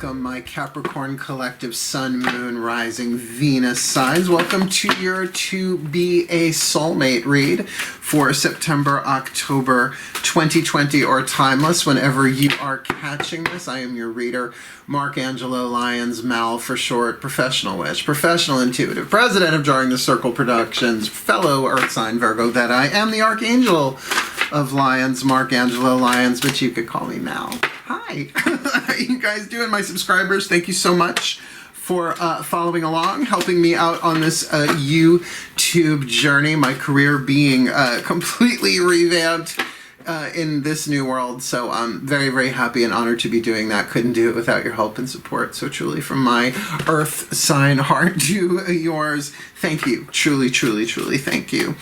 welcome my Capricorn collective Sun, Moon, Rising, Venus signs. Welcome to your To Be a Soulmate read for September, October 2020 or timeless whenever you are catching this. I am your reader, Mark Angelo, Lyons, Mal for short, professional witch, professional intuitive, president of Jarring the Circle Productions, fellow earth sign Virgo that I am, the archangel of Lyons, Mark Angelo Lyons, but you could call me Mal. Hi. How you guys doing? My subscribers, thank you so much for following along, helping me out on this YouTube journey, my career being completely revamped in this new world. So I'm very, very happy and honored to be doing that. Couldn't do it without your help and support. So truly from my earth sign heart to yours, thank you. Truly, truly, truly thank you.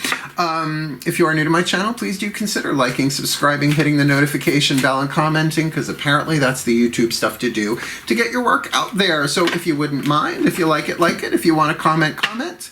If you are new to my channel, please do consider liking, subscribing, hitting the notification bell, and commenting, because apparently that's the YouTube stuff to do to get your work out there. So if you wouldn't mind, if you like it, like it. If you want to comment, comment.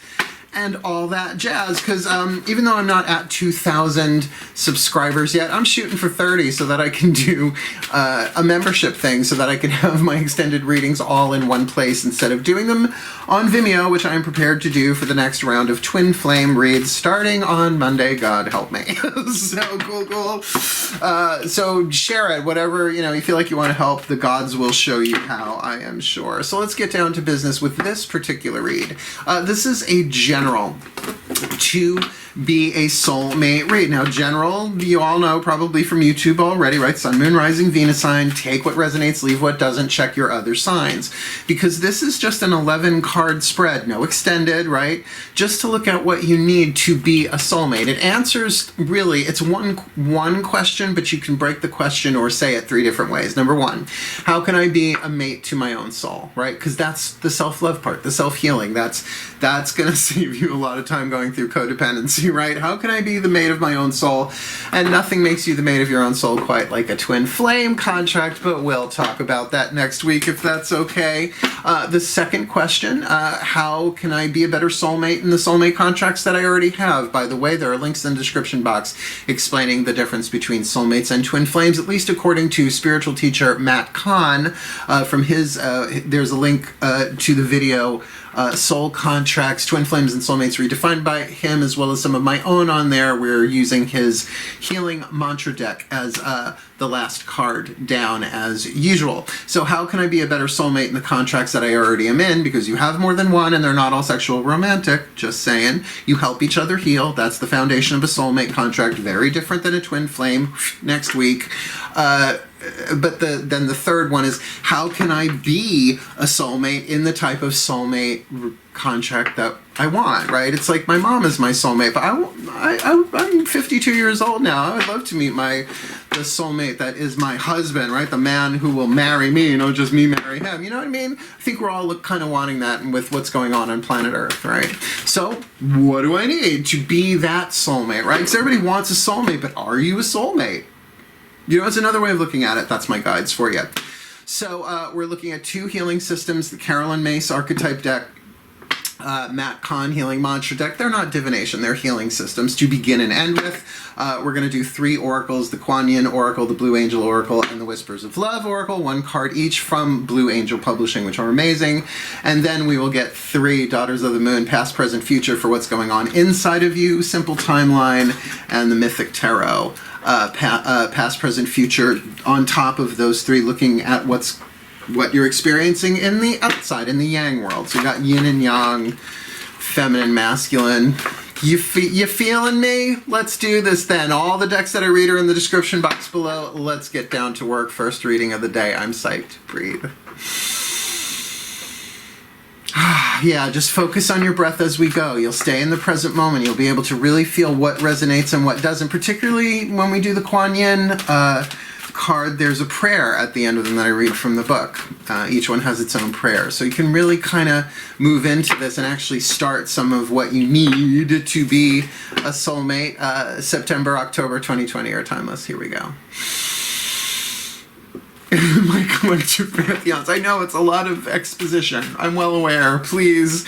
And all that jazz, because even though I'm not at 2,000 subscribers yet, I'm shooting for 30 so that I can do a membership thing, so that I can have my extended readings all in one place instead of doing them on Vimeo, which I'm prepared to do for the next round of Twin Flame reads starting on Monday. God help me. So cool. So share it, whatever you feel like you want to help. The gods will show you how, I am sure. So let's get down to business with this particular read. This is a general To Be a Soulmate read. Now, general, you all know probably from YouTube already, right? Sun, Moon, Rising, Venus sign. Take what resonates, leave what doesn't. Check your other signs. Because this is just an 11 card spread, no extended, right? Just to look at what you need to be a soulmate. It answers, really, it's one question, but you can break the question or say it 3 different ways. Number 1, how can I be a mate to my own soul, right? Because that's the self-love part, the self-healing. That's going to save you a lot of time going through codependency, right? How can I be the mate of my own soul? And nothing makes you the mate of your own soul quite like a twin flame contract, but we'll talk about that next week if that's okay. The second question, how can I be a better soulmate in the soulmate contracts that I already have? By the way, there are links in the description box explaining the difference between soulmates and twin flames, at least according to spiritual teacher Matt Kahn. From his, there's a link to the video Soul Contracts, Twin Flames and Soulmates redefined by him, as well as some of my own on there. We're using his healing mantra deck as the last card down as usual. So how can I be a better soulmate in the contracts that I already am in? Because you have more than one and they're not all sexual romantic, just saying. You help each other heal. That's the foundation of a soulmate contract. Very different than a twin flame. Next week. But then the third one is, how can I be a soulmate in the type of soulmate contract that I want, right? It's like my mom is my soulmate, but I'm 52 years old now. I would love to meet the soulmate that is my husband, right? The man who will marry me, just me marry him. You know what I mean? I think we're all kind of wanting that with what's going on planet Earth, right? So what do I need to be that soulmate, right? Because everybody wants a soulmate, but are you a soulmate? It's another way of looking at it. That's my guides for you. So we're looking at 2 healing systems, the Carolyn Mace archetype deck, Matt Kahn healing mantra deck. They're not divination, they're healing systems to begin and end with. We're going to do 3 oracles, the Kuan Yin Oracle, the Blue Angel Oracle, and the Whispers of Love Oracle, 1 card each from Blue Angel Publishing, which are amazing. And then we will get 3 Daughters of the Moon, past, present, future, for what's going on inside of you, Simple Timeline, and the Mythic Tarot. Past, present, future, on top of those 3, looking at what you're experiencing in the outside, in the yang world. So you got yin and yang, feminine, masculine. You feeling me? Let's do this then. All the decks that I read are in the description box below. Let's get down to work. First reading of the day. I'm psyched. Breathe. Yeah, just focus on your breath as we go. You'll stay in the present moment. You'll be able to really feel what resonates and what doesn't. Particularly when we do the Kuan Yin card, there's a prayer at the end of them that I read from the book. Each one has its own prayer. So you can really kind of move into this and actually start some of what you need to be a soulmate. September, October 2020 are timeless. Here we go. My collective pantheons. I know it's a lot of exposition. I'm well aware. Please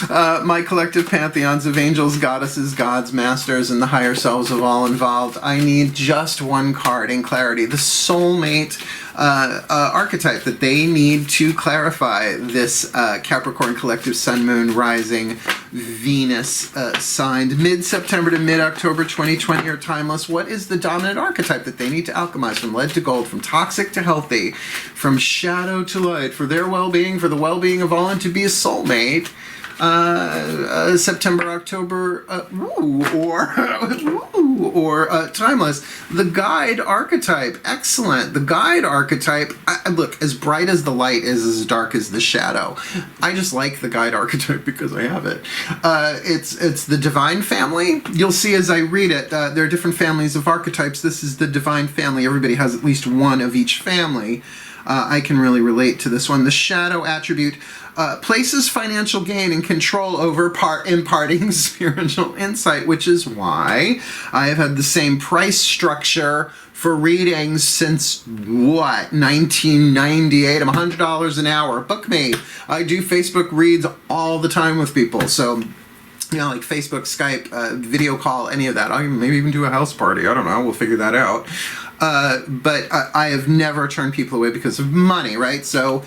My collective pantheons of angels, goddesses, gods, masters, and the higher selves of all involved. I need just one card in clarity. The soulmate archetype that they need to clarify this Capricorn collective sun, moon, rising, Venus signed mid-September to mid-October 2020 or timeless. What is the dominant archetype that they need to alchemize from lead to gold, from toxic to healthy, from shadow to light, for their well-being, for the well-being of all, and to be a soulmate? September, October, or timeless. The guide archetype, excellent. The guide archetype, look, as bright as the light is as dark as the shadow. I just like the guide archetype because I have it. It's the divine family. You'll see as I read it, there are different families of archetypes. This is the divine family. Everybody has at least one of each family. I can really relate to this one. The shadow attribute places financial gain and control over imparting spiritual insight, which is why I have had the same price structure for readings since, 1998. I'm $100 an hour. Book me. I do Facebook reads all the time with people. So, like Facebook, Skype, video call, any of that. I'll maybe even do a house party. I don't know. We'll figure that out. But I have never turned people away because of money, right? So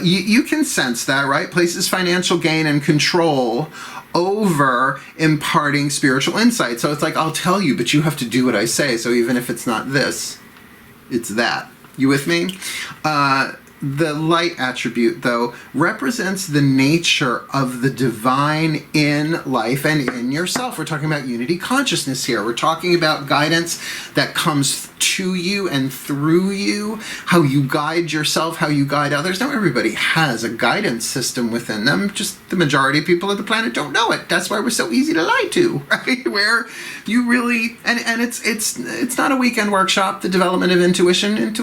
you can sense that, right? Places financial gain and control over imparting spiritual insight. So it's like, I'll tell you, but you have to do what I say. So even if it's not this, it's that. You with me? The light attribute, though, represents the nature of the divine in life and in yourself. We're talking about unity consciousness here. We're talking about guidance that comes to you and through you, how you guide yourself, how you guide others. Now, everybody has a guidance system within them. Just the majority of people on the planet don't know it. That's why we're so easy to lie to, right? Where you really, and it's not a weekend workshop. The development of intuition and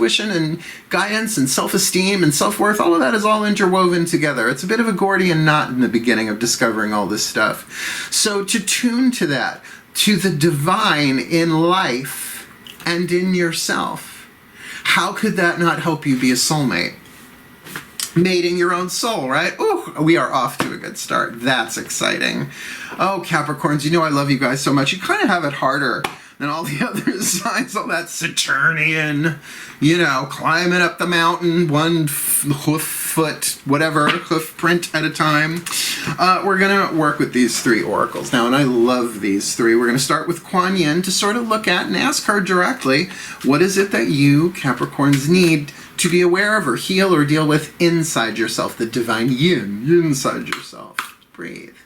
guidance and self-esteem and self-worth, all of that is all interwoven together. It's a bit of a Gordian knot in the beginning of discovering all this stuff. So to tune to that, to the divine in life and in yourself, how could that not help you be a soulmate? Mating your own soul, right? Ooh, we are off to a good start. That's exciting. Oh, Capricorns, you know I love you guys so much. You kind of have it harder than all the other signs, all that Saturnian, climbing up the mountain, one hoof print at a time. We're going to work with these three oracles now, and I love these three. We're going to start with Kuan Yin to sort of look at and ask her directly, what is it that you, Capricorns, need to be aware of or heal or deal with inside yourself, the divine yin inside yourself. Breathe.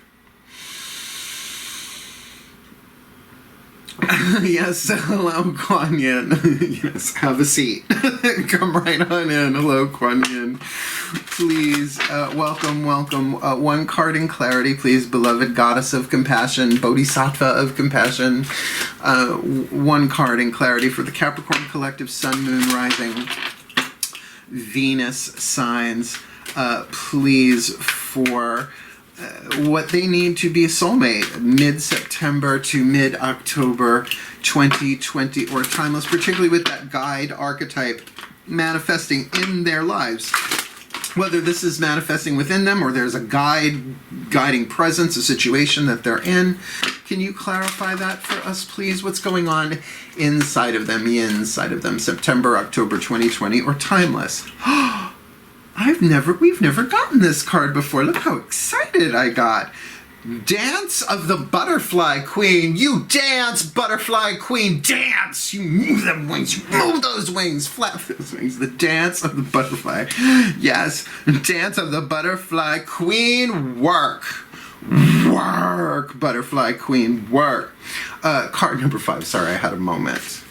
Yes, hello, Kuan Yin. Yes, have a seat. Come right on in. Hello, Kuan Yin. Please, welcome. One card in clarity, please, beloved goddess of compassion, bodhisattva of compassion. One card in clarity for the Capricorn collective sun, moon, rising, Venus signs. Please, for what they need to be a soulmate mid-September to mid-October 2020 or timeless, particularly with that guide archetype manifesting in their lives. Whether this is manifesting within them or there's a guiding presence, a situation that they're in. Can you clarify that for us, please? What's going on inside of them, September, October 2020 or timeless? We've never gotten this card before. Look how excited I got. Dance of the Butterfly Queen. You dance, Butterfly Queen, dance. You move them wings. You move those wings. Flap those wings. The dance of the butterfly. Yes, dance of the Butterfly Queen. Work. Work, Butterfly Queen. Work. Card number 5. Sorry, I had a moment.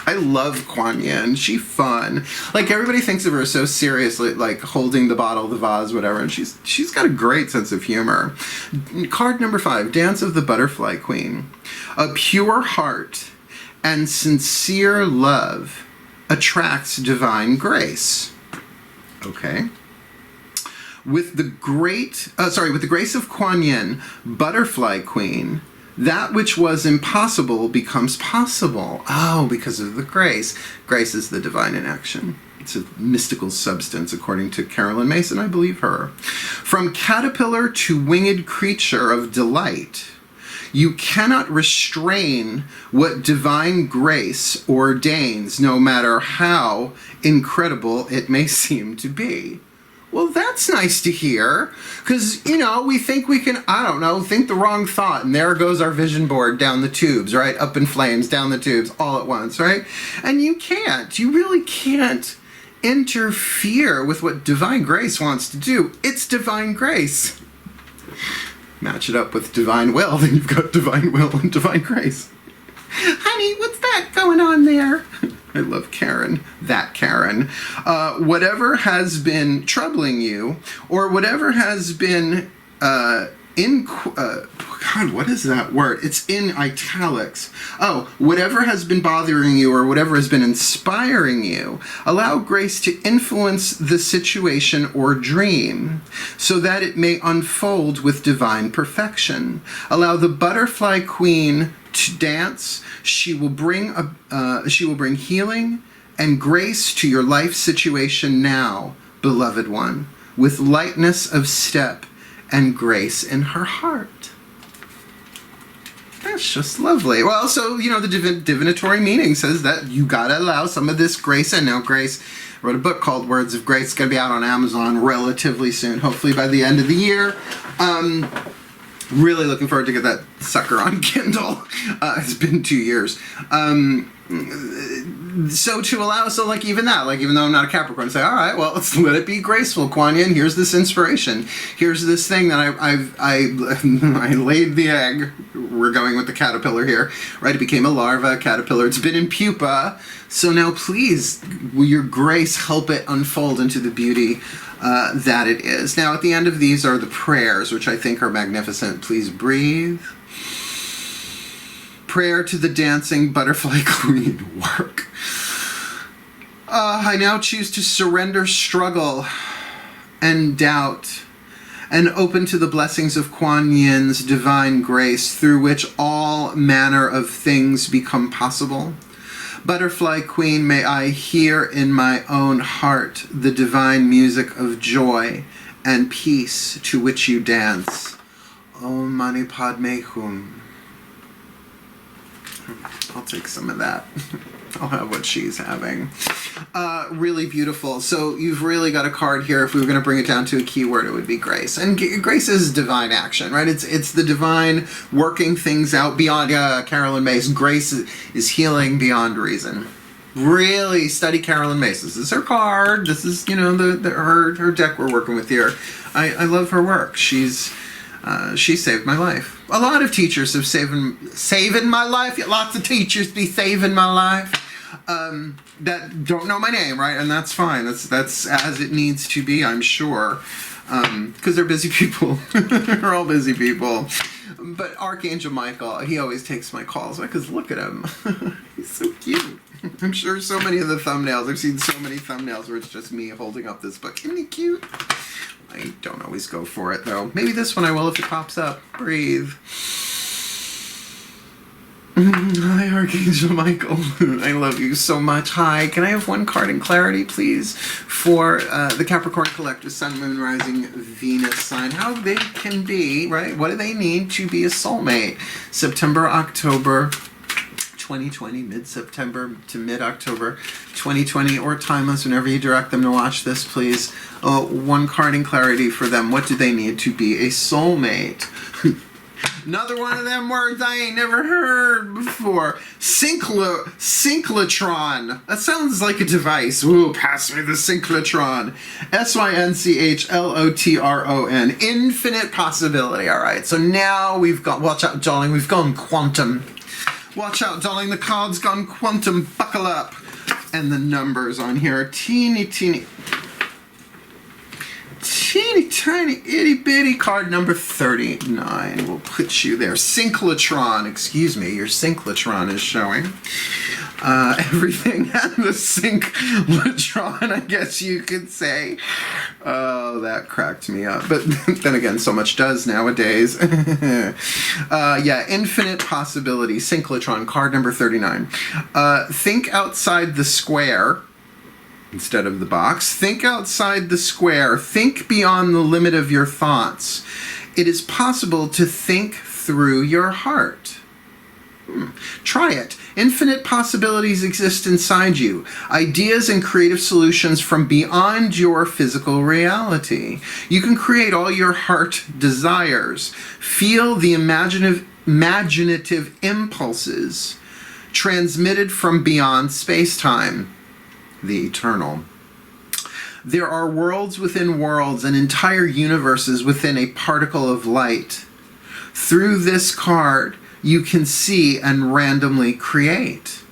I love Kuan Yin. She's fun. Like, everybody thinks of her so seriously, like holding the bottle, the vase, whatever, and she's got a great sense of humor. Card number 5, Dance of the Butterfly Queen. A pure heart and sincere love attracts divine grace. Okay. With the grace of Kuan Yin, Butterfly Queen, that which was impossible becomes possible. Oh, because of the grace. Grace is the divine in action. It's a mystical substance, according to Carolyn Mason. I believe her. From caterpillar to winged creature of delight, you cannot restrain what divine grace ordains, no matter how incredible it may seem to be. Well, that's nice to hear, because, you know, we think we can, I don't know, think the wrong thought, and there goes our vision board down the tubes, right? Up in flames, down the tubes, all at once, right? And you really can't interfere with what divine grace wants to do. It's divine grace. Match it up with divine will, then you've got divine will and divine grace. Honey, what's that going on there? I love Karen, that Karen. Whatever has been troubling you, or whatever has been God, what is that word? It's in italics. Oh, whatever has been bothering you, or whatever has been inspiring you, allow grace to influence the situation or dream, so that it may unfold with divine perfection. Allow the butterfly queen to dance. She will bring healing and grace to your life situation now, beloved one, with lightness of step and grace in her heart. That's just lovely. Well, so, you know, the divinatory meaning says that you gotta allow some of this grace in. Now, Grace wrote a book called Words of Grace. It's gonna be out on Amazon relatively soon, hopefully by the end of the year. Really looking forward to get that sucker on Kindle. It's been 2 years. So to allow, so like even that, like even though I'm not a Capricorn, say, all right, well, let's let it be graceful, Kuan Yin. Here's this inspiration. Here's this thing that I laid the egg. We're going with the caterpillar here, right? It became a larva, a caterpillar. It's been in pupa. So now please, will your grace help it unfold into the beauty that it is. Now at the end of these are the prayers, which I think are magnificent. Please breathe. Prayer to the dancing butterfly queen. Work. I now choose to surrender struggle and doubt and open to the blessings of Kuan Yin's divine grace, through which all manner of things become possible. Butterfly queen, may I hear in my own heart the divine music of joy and peace to which you dance. Om Mani Padme Hum. I'll take some of that. I'll have what she's having. Really beautiful. So you've really got a card here. If we were going to bring it down to a keyword, it would be grace. And grace is divine action, right? It's the divine working things out beyond Carolyn Mace. Grace is healing beyond reason. Really study Carolyn Mace. This is her card. This is, you know, her deck we're working with here. I love her work. She saved my life. A lot of teachers have saving my life. Lots of teachers be saving my life. That don't know my name, right? And that's fine. That's as it needs to be, I'm sure. Because they're busy people. They're all busy people. But Archangel Michael, he always takes my calls, right? Because look at him. He's so cute. I'm sure so many of the thumbnails, I've seen so many thumbnails where it's just me holding up this book. Isn't he cute? I don't always go for it, though. Maybe this one I will if it pops up. Breathe. Hi, Archangel Michael. I love you so much. Hi. Can I have one card in clarity, please, for the Capricorn Collective Sun, Moon, Rising, Venus sign? How big can be, right? What do they need to be a soulmate? September, October 2020, mid-September to mid-October 2020, or timeless, whenever you direct them to watch this, please. One card in clarity for them. What do they need to be a soulmate? Another one of them words I ain't never heard before. Synchlotron. That sounds like a device. Ooh, pass me the synchlotron. Synchlotron. Infinite possibility. All right, so now we've got, watch out, darling, we've gone quantum. Watch out, darling, the card's gone quantum. Buckle up. And the numbers on here are teeny tiny, itty bitty. Card number 39. We'll put you there. Synchlotron. Excuse me, your synchlotron is showing. Everything at the synchlotron, I guess you could say. Oh, that cracked me up. But then again, so much does nowadays. Yeah, infinite possibility. Synchlotron, card number 39. Think outside the square instead of the box. Think outside the square. Think beyond the limit of your thoughts. It is possible to think through your heart. Try it. Infinite possibilities exist inside you. Ideas and creative solutions from beyond your physical reality. You can create all your heart desires. Feel the imaginative impulses transmitted from beyond space-time, the eternal. There are worlds within worlds and entire universes within a particle of light. Through this card, you can see and randomly create.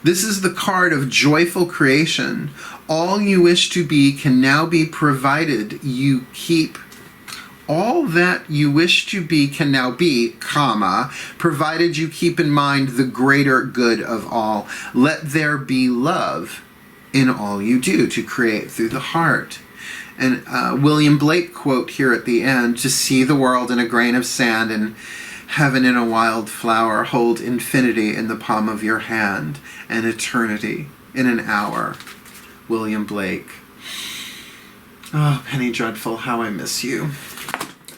This is the card of joyful creation. All you wish to be can now be provided you keep. All that you wish to be can now be, comma, provided you keep in mind the greater good of all. Let there be love in all you do, to create through the heart. And William Blake quote here at the end, to see the world in a grain of sand and heaven in a wild flower, hold infinity in the palm of your hand and eternity in an hour. William Blake. Oh, Penny Dreadful, how I miss you.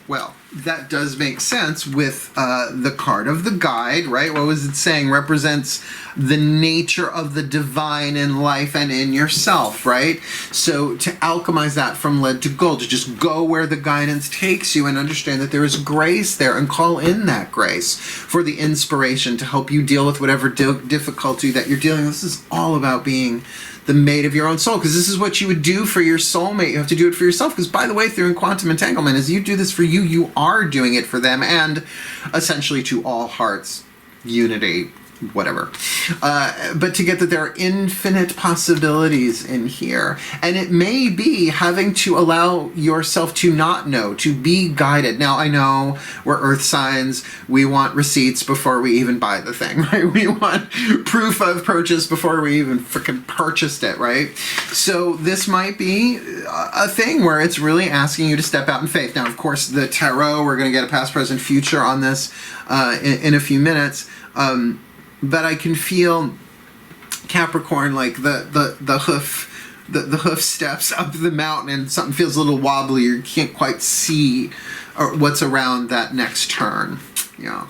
Well, that does make sense with the card of the guide, right? What was it saying? Represents the nature of the divine in life and in yourself, right? So to alchemize that from lead to gold, to just go where the guidance takes you and understand that there is grace there and call in that grace for the inspiration to help you deal with whatever difficulty that you're dealing with. This is all about being the mate of your own soul, because this is what you would do for your soulmate. You have to do it for yourself, because by the way, through quantum entanglement, as you do this for you, you are doing it for them, and essentially to all hearts, unity, whatever. But to get that there are infinite possibilities in here, and it may be having to allow yourself to not know, to be guided. Now, I know we're earth signs, we want receipts before we even buy the thing, right? We want proof of purchase before we even freaking purchased it, right? So this might be a thing where it's really asking you to step out in faith. Now, of course, the tarot, we're going to get a past, present, future on this in a few minutes. But I can feel Capricorn, like the hoof steps up the mountain and something feels a little wobbly, you can't quite see what's around that next turn. Yeah,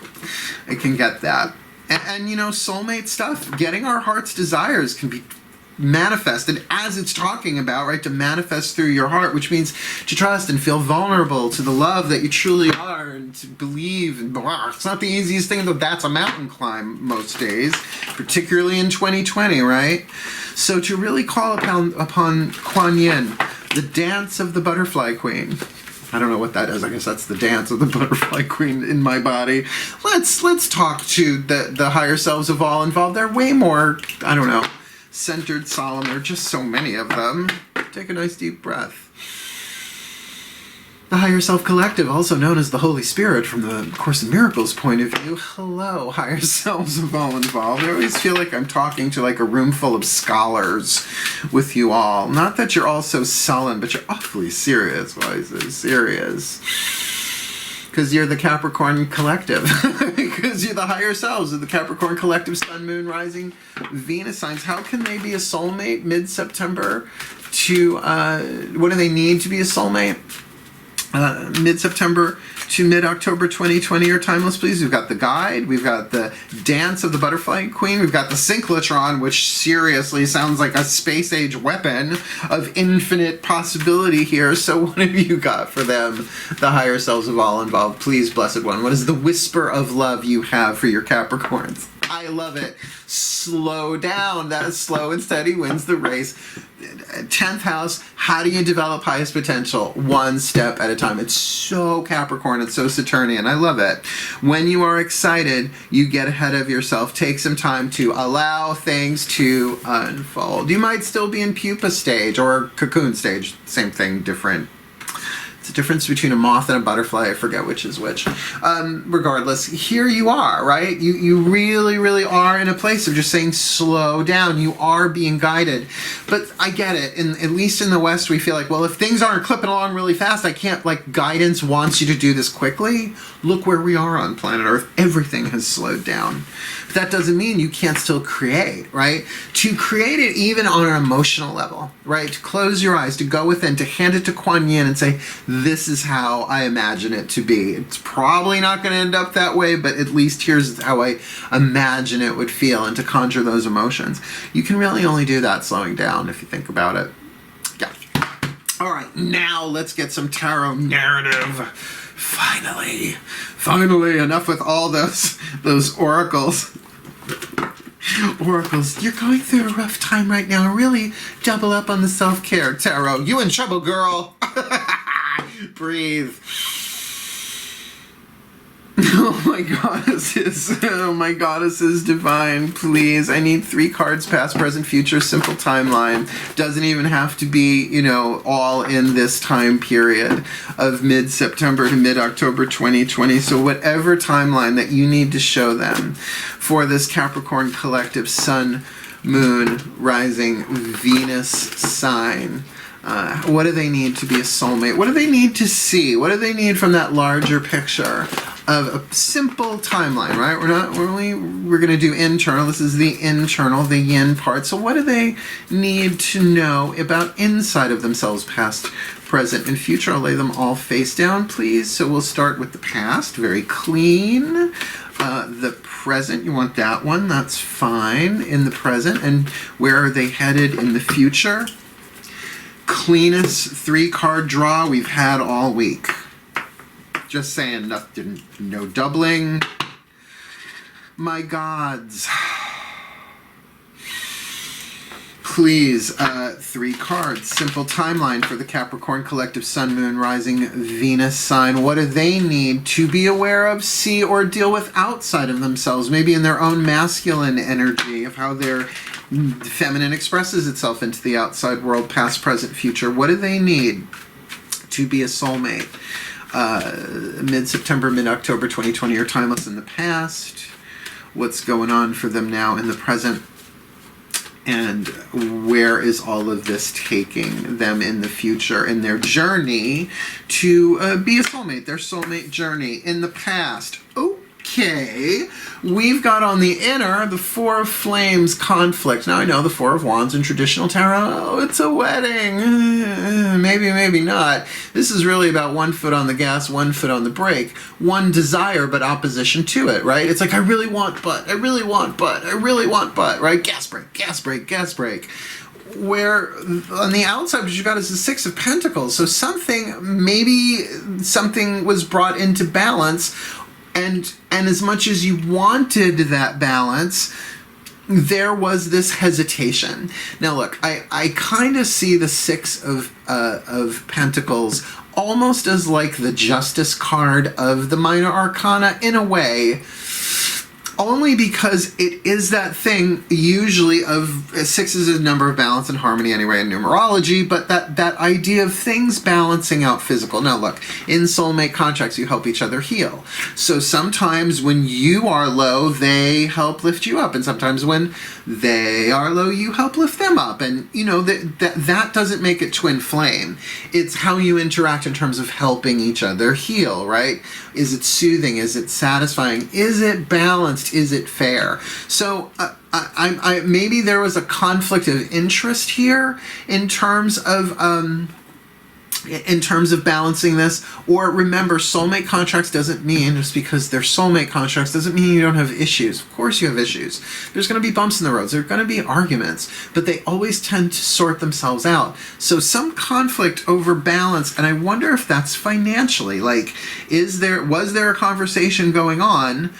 I can get that. And you know, soulmate stuff, getting our heart's desires can be manifested as it's talking about, right? To manifest through your heart, which means to trust and feel vulnerable to the love that you truly are and to believe. And blah. It's not the easiest thing, though. That's a mountain climb most days, particularly in 2020, right? So to really call upon Kuan Yin, the dance of the butterfly queen. I don't know what that is. I guess that's the dance of the butterfly queen in my body. Let's talk to the higher selves of all involved. They're way more, I don't know, centered, solemn. There are just so many of them. Take a nice deep breath. The Higher Self Collective, also known as the Holy Spirit from the Course in Miracles point of view. Hello, higher selves of all involved. I always feel like I'm talking to like a room full of scholars with you all. Not that you're all so sullen, but you're awfully serious. Why is it serious? Because you're the Capricorn Collective. Because you're the higher selves of the Capricorn Collective, Sun, Moon, Rising, Venus signs. How can they be a soulmate mid-September to, what do they need to be a soulmate? Mid-September to mid-October 2020 are timeless, please. We've got the guide, we've got the dance of the butterfly queen, we've got the synchrotron, which seriously sounds like a space-age weapon of infinite possibility here. So what have you got for them, the higher selves of all involved? Please, blessed one, what is the whisper of love you have for your Capricorns? I love it. Slow down. That is slow and steady wins the race. 10th house, how do you develop highest potential? One step at a time. It's so Capricorn, it's so Saturnian. I love it. When you are excited, you get ahead of yourself. Take some time to allow things to unfold. You might still be in pupa stage or cocoon stage. Same thing, different It's the difference between a moth and a butterfly. I forget which is which. Regardless, here you are, right? You really, really are in a place of just saying, slow down. You are being guided. But I get it. At least in the West, we feel like, well, if things aren't clipping along really fast, I can't, like, guidance wants you to do this quickly. Look where we are on planet Earth. Everything has slowed down. But that doesn't mean you can't still create, right? To create it even on an emotional level, right? To close your eyes, to go within, to hand it to Kuan Yin and say, this is how I imagine it to be. It's probably not going to end up that way, but at least here's how I imagine it would feel, and to conjure those emotions. You can really only do that slowing down if you think about it. Yeah. All right, now let's get some tarot narrative. Finally, enough with all those oracles. Oracles, you're going through a rough time right now. Really double up on the self-care, tarot. You in trouble, girl. Breathe. Oh my goddesses divine, please. I need 3 cards, past, present, future, simple timeline. Doesn't even have to be, you know, all in this time period of mid-September to mid-October 2020. So whatever timeline that you need to show them for this Capricorn collective Sun, Moon, Rising, Venus sign. What do they need to be a soulmate? What do they need to see? What do they need from that larger picture of a simple timeline, right? We're going to do internal. This is the internal, the yin part. So what do they need to know about inside of themselves, past, present, and future? I'll lay them all face down, please. So we'll start with the past, very clean. The present, you want that one, that's fine. In the present, and where are they headed in the future? Cleanest 3-card draw we've had all week. Just saying, nothing, no doubling. My gods. Please, 3 cards. Simple timeline for the Capricorn collective Sun, Moon, Rising, Venus sign. What do they need to be aware of, see, or deal with outside of themselves? Maybe in their own masculine energy, of how their feminine expresses itself into the outside world, past, present, future. What do they need to be a soulmate? Mid-September, mid-October 2020 are timeless in the past. What's going on for them now in the present? And where is all of this taking them in the future, in their journey to be a soulmate, their soulmate journey in the past? Okay, we've got on the inner the 4 of Flames conflict. Now I know the 4 of Wands in traditional tarot, it's a wedding. Maybe, maybe not. This is really about 1 foot on the gas, 1 foot on the brake. One desire, but opposition to it, right? It's like, I really want butt, I really want butt, I really want butt, right? Gas brake, gas brake, gas brake. Where on the outside, what you got is the 6 of Pentacles. So maybe something was brought into balance. And as much as you wanted that balance, there was this hesitation. Now look, I kind of see the 6 of Pentacles almost as like the Justice card of the Minor Arcana in a way, only because it is that thing usually of 6 is a number of balance and harmony anyway in numerology, but that idea of things balancing out physical. Now look, in soulmate contracts, you help each other heal. So sometimes when you are low, they help lift you up, and sometimes when they are low, you help lift them up. And you know that doesn't make it twin flame. It's how you interact in terms of helping each other heal, right? Is it soothing? Is it satisfying? Is it balanced? Is it fair? So maybe there was a conflict of interest here in terms of balancing this. Or remember, soulmate contracts doesn't mean, just because they're soulmate contracts doesn't mean you don't have issues. Of course you have issues. There's going to be bumps in the roads. There are going to be arguments, but they always tend to sort themselves out. So some conflict over balance, and I wonder if that's financially. Like, was there a conversation going on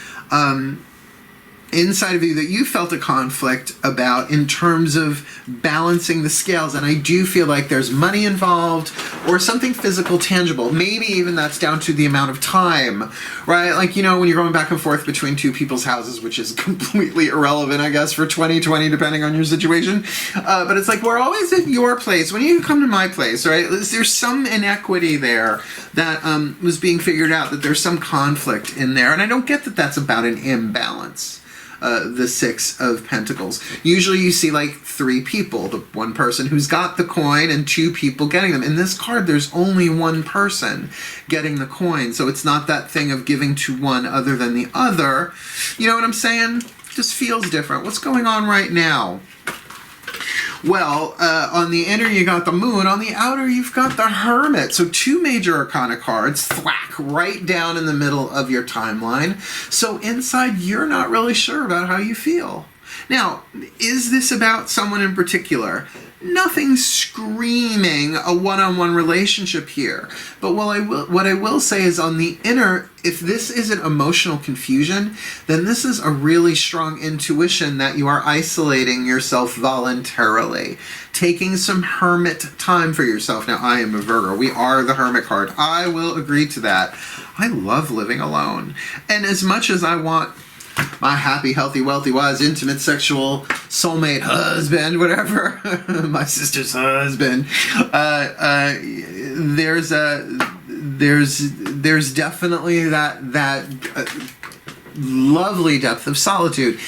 inside of you that you felt a conflict about in terms of balancing the scales? And I do feel like there's money involved, or something physical, tangible. Maybe even that's down to the amount of time, right? Like, you know, when you're going back and forth between two people's houses, which is completely irrelevant, I guess, for 2020, depending on your situation. But it's like, we're always at your place. When you come to my place, right? There's some inequity there that was being figured out, that there's some conflict in there. And I don't get that that's about an imbalance. The Six of Pentacles. Usually you see like three people, the one person who's got the coin and two people getting them. In this card, there's only one person getting the coin, so it's not that thing of giving to one other than the other. You know what I'm saying? Just feels different. What's going on right now? Well, on the inner you got the Moon, on the outer you've got the Hermit. So two major arcana cards, thwack, right down in the middle of your timeline. So inside you're not really sure about how you feel. Now, is this about someone in particular? Nothing screaming a one-on-one relationship here. But what I will say is, on the inner, if this isn't emotional confusion, then this is a really strong intuition that you are isolating yourself voluntarily, taking some hermit time for yourself. Now, I am a Virgo. We are the Hermit card. I will agree to that. I love living alone. And as much as I want my happy, healthy, wealthy, wise, intimate, sexual, soulmate husband, whatever, my sister's husband, there's definitely that lovely depth of solitude.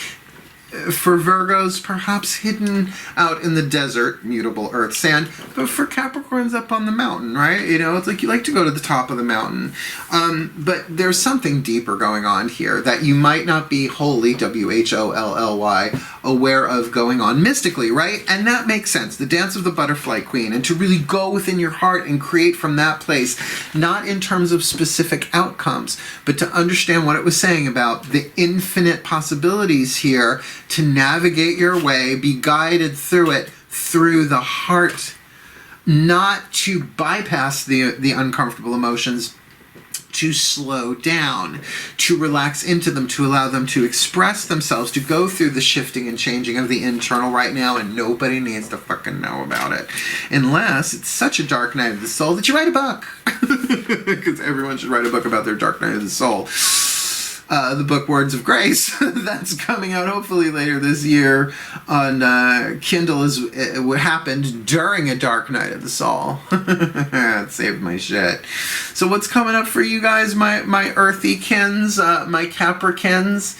For Virgos, perhaps hidden out in the desert, mutable earth, sand, but for Capricorns up on the mountain, right? You know, it's like you like to go to the top of the mountain. But there's something deeper going on here that you might not be wholly, WHOLLY, aware of going on mystically, right? And that makes sense. The dance of the butterfly queen, and to really go within your heart and create from that place, not in terms of specific outcomes, but to understand what it was saying about the infinite possibilities here, to navigate your way, be guided through it, through the heart, not to bypass the uncomfortable emotions, to slow down, to relax into them, to allow them to express themselves, to go through the shifting and changing of the internal right now, and nobody needs to fucking know about it. Unless it's such a dark night of the soul that you write a book. Because everyone should write a book about their dark night of the soul. The book Words of Grace, that's coming out hopefully later this year on Kindle. What happened during a dark night of the soul. It saved my shit. So what's coming up for you guys, my earthy kins, my Capricorns?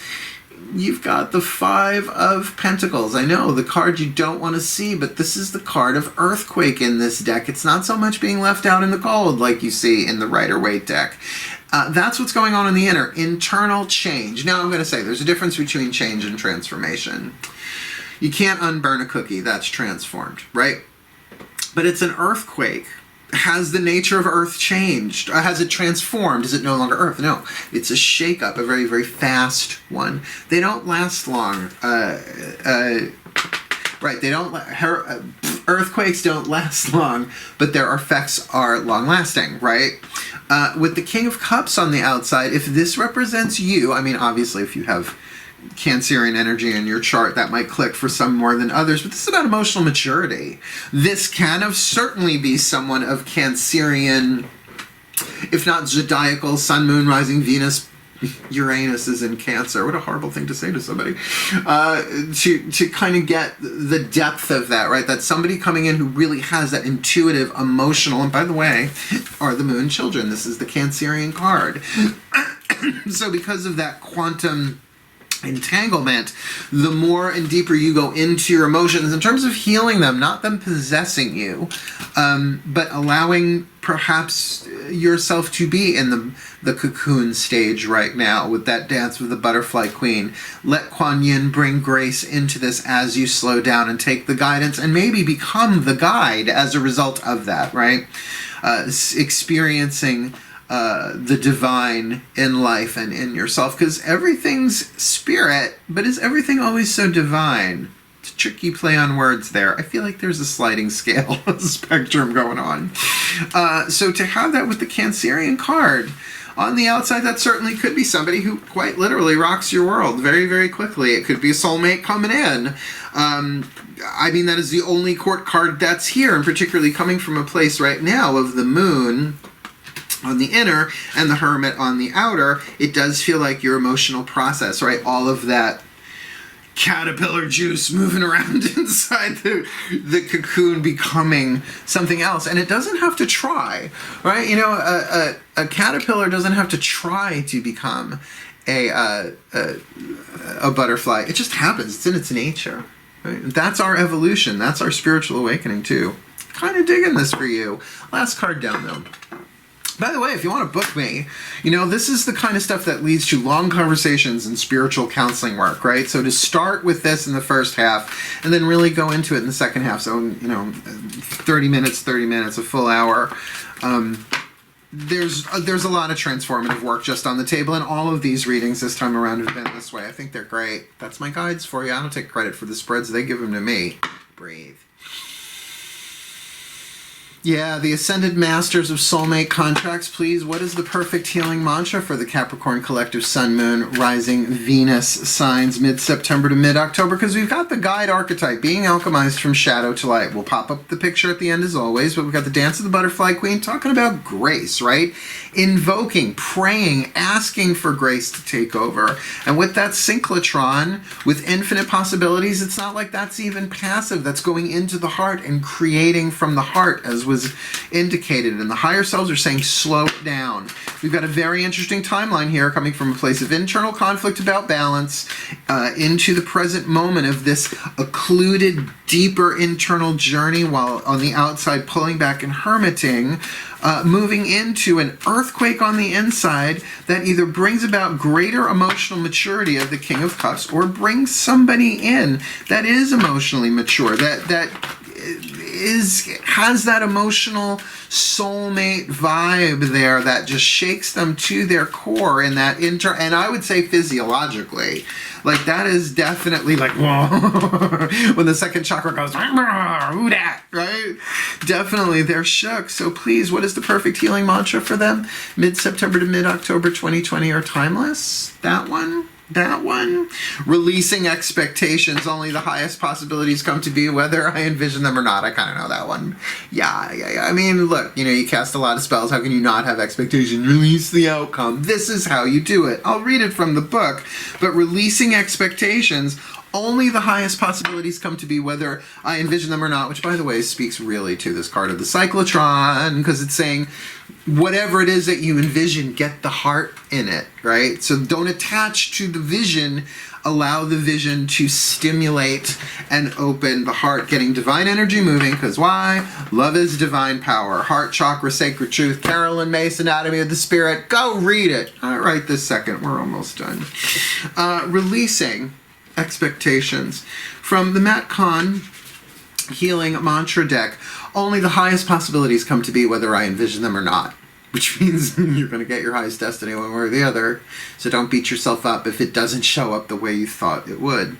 You've got the Five of Pentacles. I know, the card you don't want to see, but this is the card of earthquake in this deck. It's not so much being left out in the cold like you see in the Rider-Waite deck. That's what's going on in the inner. Internal change. Now, I'm going to say there's a difference between change and transformation. You can't unburn a cookie that's transformed, right? But it's an earthquake. Has the nature of Earth changed? Has it transformed? Is it no longer Earth? No. It's a shake-up, a very, very fast one. They don't last long. Right, they don't. Earthquakes don't last long, but their effects are long-lasting, right? With the King of Cups on the outside, if this represents you, I mean, obviously, if you have Cancerian energy in your chart, that might click for some more than others, but this is about emotional maturity. This can of certainly be someone of Cancerian, if not zodiacal, Sun, Moon, Rising, Venus. Uranus is in Cancer. What a horrible thing to say to somebody. To kind of get the depth of that, right? That's somebody coming in who really has that intuitive, emotional, and by the way, are the Moon children. This is the Cancerian card. So because of that quantum entanglement, the more and deeper you go into your emotions in terms of healing them, not them possessing you, but allowing perhaps yourself to be in the cocoon stage right now with that dance with the butterfly queen. Let Kuan Yin bring grace into this as you slow down and take the guidance and maybe become the guide as a result of that, right? Experiencing the divine in life and in yourself, because everything's spirit, but is everything always so divine? It's a tricky play on words there. I feel like there's a sliding scale spectrum going on. So to have that with the Cancerian card, On the outside, that certainly could be somebody who quite literally rocks your world very, very quickly. It could be a soulmate coming in. I mean, that is the only court card that's here, and particularly coming from a place right now of the moon on the inner and the hermit on the outer. It does feel like your emotional process, right? All of that caterpillar juice moving around inside the cocoon, becoming something else. And it doesn't have to try, right? You know, a caterpillar doesn't have to try to become a butterfly. It just happens. It's in its nature. Right? That's our evolution. That's our spiritual awakening too. Kind of digging this for you. Last card down though. By the way, if you want to book me, you know, this is the kind of stuff that leads to long conversations and spiritual counseling work, right? So to start with this in the first half and then really go into it in the second half. So, you know, 30 minutes, a full hour. There's a lot of transformative work just on the table, and all of these readings this time around have been this way. I think they're great. That's my guides for you. I don't take credit for the spreads. They give them to me. Breathe. Yeah, the Ascended Masters of Soulmate Contracts, please. What is the perfect healing mantra for the Capricorn Collective Sun, Moon, Rising, Venus signs mid-September to mid-October? Because we've got the guide archetype being alchemized from shadow to light. We'll pop up the picture at the end as always, but we've got the Dance of the Butterfly Queen talking about grace, right? Invoking, praying, asking for grace to take over. And with that synchrotron, with infinite possibilities, it's not like that's even passive. That's going into the heart and creating from the heart, as was indicated, and the higher selves are saying slow it down. We've got a very interesting timeline here coming from a place of internal conflict about balance into the present moment of this occluded, deeper internal journey, while on the outside pulling back and hermiting, moving into an earthquake on the inside that either brings about greater emotional maturity of the King of Cups or brings somebody in that is emotionally mature, that has that emotional soulmate vibe there that just shakes them to their core in that and I would say physiologically, like that is definitely like whoa when the second chakra goes who dat, right? Definitely they're shook. So please, what is the perfect healing mantra for them mid-September to mid-October 2020 are timeless? That one. Releasing expectations. Only the highest possibilities come to be, whether I envision them or not. I kind of know that one. Yeah. I mean, look, you know, you cast a lot of spells. How can you not have expectations? Release the outcome. This is how you do it. I'll read it from the book. But releasing expectations, only the highest possibilities come to be, whether I envision them or not, which, by the way, speaks really to this card of the cyclotron, because it's saying whatever it is that you envision, get the heart in it, right? So don't attach to the vision. Allow the vision to stimulate and open the heart, getting divine energy moving, because why? Love is divine power. Heart chakra, sacred truth. Carolyn Mace, Anatomy of the Spirit. Go read it. All right, this second. We're almost done. Releasing expectations. From the Matt Kahn Healing Mantra deck, only the highest possibilities come to be, whether I envision them or not. Which means you're going to get your highest destiny one way or the other. So don't beat yourself up if it doesn't show up the way you thought it would.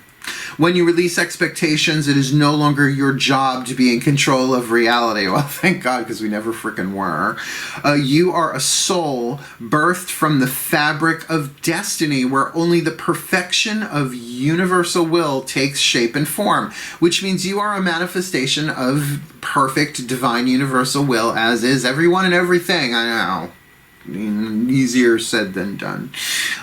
When you release expectations, it is no longer your job to be in control of reality. Well, thank God, because we never frickin' were. You are a soul birthed from the fabric of destiny, where only the perfection of universal will takes shape and form, which means you are a manifestation of perfect divine universal will, as is everyone and everything. I know. Easier said than done.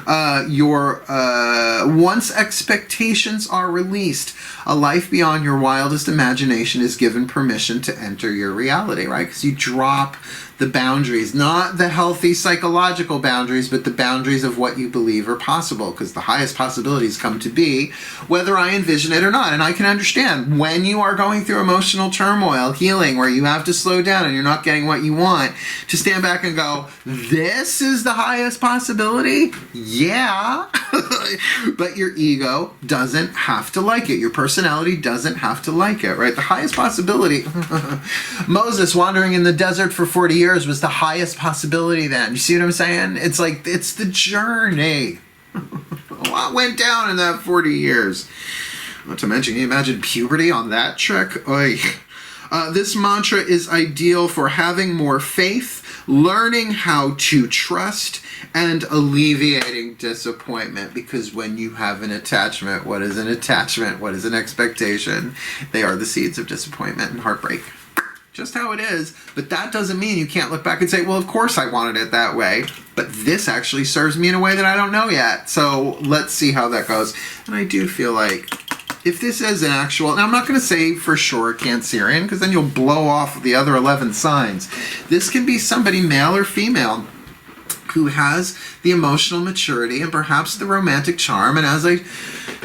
Once expectations are released, a life beyond your wildest imagination is given permission to enter your reality, right? Because you drop the boundaries, not the healthy psychological boundaries, but the boundaries of what you believe are possible, because the highest possibilities come to be, whether I envision it or not. And I can understand when you are going through emotional turmoil, healing, where you have to slow down and you're not getting what you want, to stand back and go, this is the highest possibility? Yeah. But your ego doesn't have to like it. Your personality doesn't have to like it, right? The highest possibility. Moses wandering in the desert for 40 years was the highest possibility then. You see what I'm saying? It's like, it's the journey. A lot went down in that 40 years. Not to mention, can you imagine puberty on that trick? Oy. This mantra is ideal for having more faith, learning how to trust and alleviating disappointment, because when you have an attachment, what is an attachment? What is an expectation? They are the seeds of disappointment and heartbreak. Just how it is, but that doesn't mean you can't look back and say, well, of course I wanted it that way, but this actually serves me in a way that I don't know yet. So let's see how that goes. And I do feel like if this is an actual, and I'm not going to say for sure Cancerian, because then you'll blow off the other 11 signs. This can be somebody, male or female, who has the emotional maturity and perhaps the romantic charm. And as I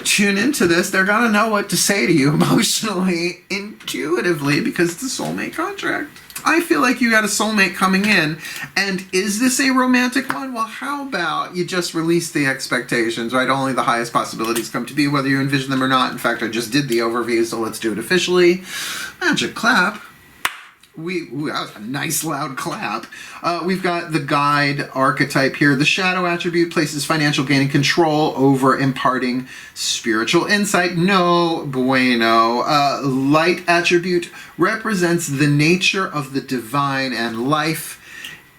tune into this, they're going to know what to say to you emotionally, intuitively, because it's a soulmate contract. I feel like you got a soulmate coming in. And is this a romantic one? Well, how about you just release the expectations, right? Only the highest possibilities come to be, whether you envision them or not. In fact, I just did the overview, so let's do it officially. Magic clap. Ooh, that was a nice loud clap. We've got the guide archetype here. The shadow attribute places financial gain and control over imparting spiritual insight. No bueno. Light attribute represents the nature of the divine and life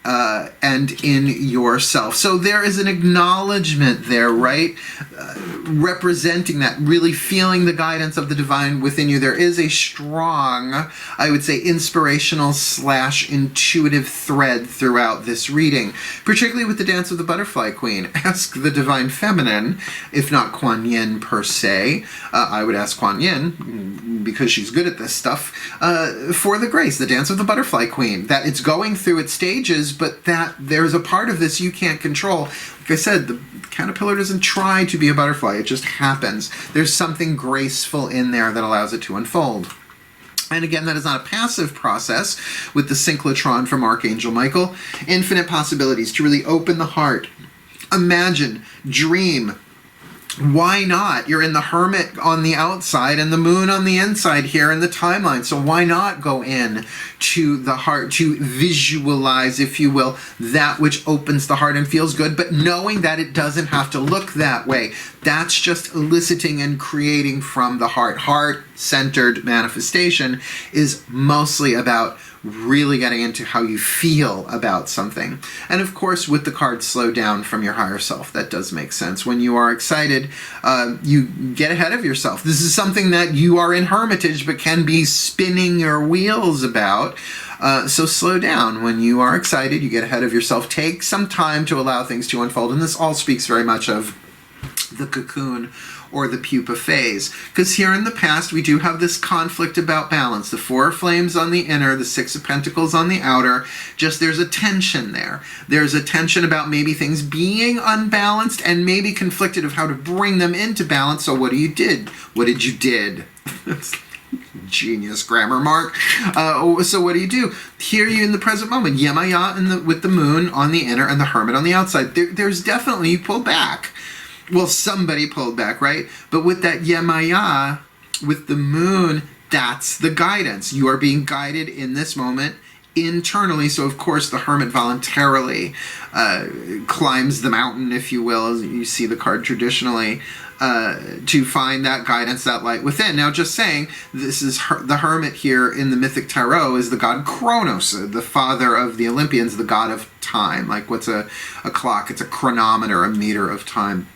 and in yourself. So there is an acknowledgement there, right? Representing that, really feeling the guidance of the divine within you. There is a strong, I would say, inspirational / intuitive thread throughout this reading, particularly with the Dance of the Butterfly Queen. Ask the divine feminine, if not Kuan Yin per se. I would ask Kuan Yin, because she's good at this stuff, for the grace, the Dance of the Butterfly Queen, that it's going through its stages, but that there's a part of this you can't control. Like I said, the caterpillar doesn't try to be a butterfly, it just happens. There's something graceful in there that allows it to unfold. And again, that is not a passive process with the synchrotron from Archangel Michael. Infinite possibilities to really open the heart. Imagine, dream. Why not? You're in the hermit on the outside and the moon on the inside here in the timeline. So why not go in to the heart to visualize, if you will, that which opens the heart and feels good, but knowing that it doesn't have to look that way. That's just eliciting and creating from the heart. Heart-centered manifestation is mostly about really getting into how you feel about something. And of course, with the card slow down from your higher self, that does make sense. When you are excited, you get ahead of yourself. This is something that you are in hermitage, but can be spinning your wheels about. So slow down. When you are excited, you get ahead of yourself. Take some time to allow things to unfold. And this all speaks very much of the cocoon or the pupa phase. Because here in the past, we do have this conflict about balance. The 4 flames on the inner, the 6 of pentacles on the outer. Just there's a tension there. There's a tension about maybe things being unbalanced and maybe conflicted of how to bring them into balance. So what do you did? What did you did? Genius grammar mark. So what do? Here you in the present moment. Yemaya with the moon on the inner and the hermit on the outside. There's definitely, you pull back. Well, somebody pulled back, right? But with that Yemaya, with the moon, that's the guidance. You are being guided in this moment internally. So, of course, the hermit voluntarily climbs the mountain, if you will, as you see the card traditionally, to find that guidance, that light within. Now, just saying, this is the hermit here in the mythic tarot is the god Kronos, the father of the Olympians, the god of time. Like, what's a clock? It's a chronometer, a meter of time.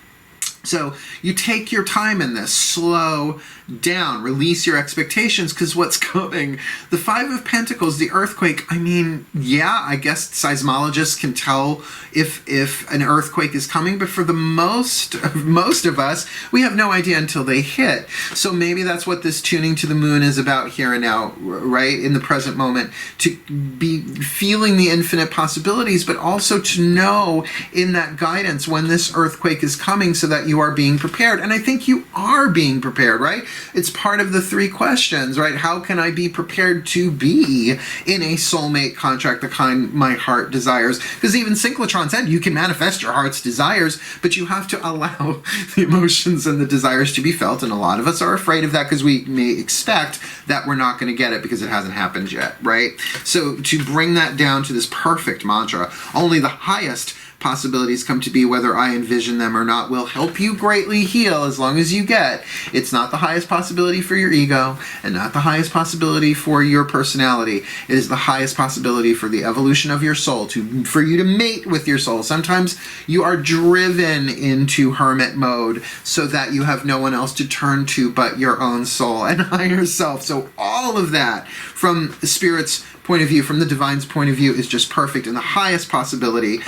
So you take your time in this, slow down, release your expectations, because what's coming? The 5 of Pentacles, the earthquake, I mean, yeah, I guess seismologists can tell if an earthquake is coming, but for the most of us, we have no idea until they hit. So maybe that's what this tuning to the moon is about here and now, right? In the present moment, to be feeling the infinite possibilities, but also to know in that guidance when this earthquake is coming so that you are being prepared. And I think you are being prepared, right? It's part of the 3 questions, right? How can I be prepared to be in a soulmate contract, the kind my heart desires? Because even Synchrotron said you can manifest your heart's desires, but you have to allow the emotions and the desires to be felt. And a lot of us are afraid of that because we may expect that we're not going to get it because it hasn't happened yet, right? So to bring that down to this perfect mantra, only the highest possibilities come to be, whether I envision them or not, will help you greatly heal as long as you get. It's not the highest possibility for your ego and not the highest possibility for your personality. It is the highest possibility for the evolution of your soul, for you to mate with your soul. Sometimes you are driven into hermit mode so that you have no one else to turn to but your own soul and higher self. So all of that from Spirit's point of view, from the Divine's point of view, is just perfect and the highest possibility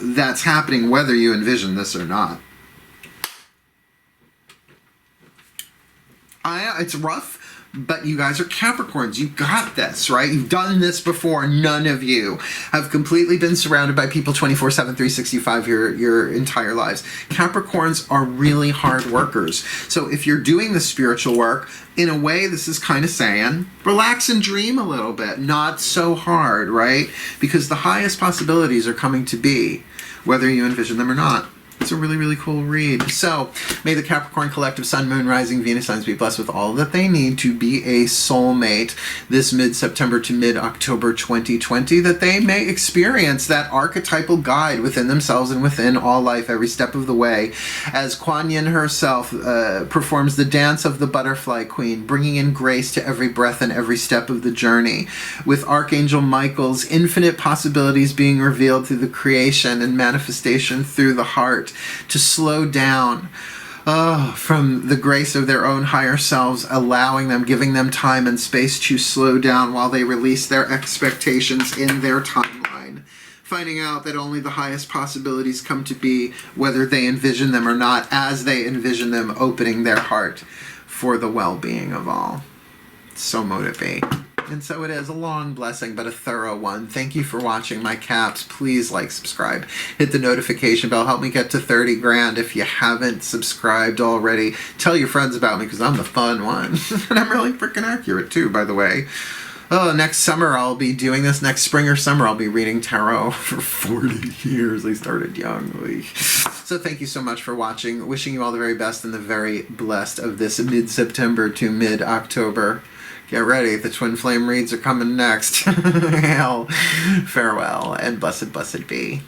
that's happening whether you envision this or not. It's rough, but you guys are Capricorns. You got this, right? You've done this before. None of you have completely been surrounded by people 24/7, 365 your entire lives. Capricorns are really hard workers. So if you're doing the spiritual work, in a way, this is kind of saying, relax and dream a little bit. Not so hard, right? Because the highest possibilities are coming to be, whether you envision them or not. It's a really, really cool read. So, may the Capricorn Collective Sun, Moon, Rising, Venus signs be blessed with all that they need to be a soulmate this mid-September to mid-October 2020, that they may experience that archetypal guide within themselves and within all life every step of the way, as Kuan Yin herself performs the dance of the butterfly queen, bringing in grace to every breath and every step of the journey, with Archangel Michael's infinite possibilities being revealed through the creation and manifestation through the heart, to slow down from the grace of their own higher selves, allowing them, giving them time and space to slow down while they release their expectations in their timeline, finding out that only the highest possibilities come to be, whether they envision them or not, as they envision them, opening their heart for the well-being of all. So mote it be. And so it is a long blessing, but a thorough one. Thank you for watching my caps. Please like, subscribe, hit the notification bell. Help me get to 30 grand if you haven't subscribed already. Tell your friends about me because I'm the fun one. And I'm really freaking accurate too, by the way. Oh, next summer I'll be doing this. Next spring or summer I'll be reading tarot for 40 years. I started young. So thank you so much for watching. Wishing you all the very best and the very blessed of this mid-September to mid-October. Get ready, the twin flame reads are coming next. Hail, farewell, and blessed, blessed be.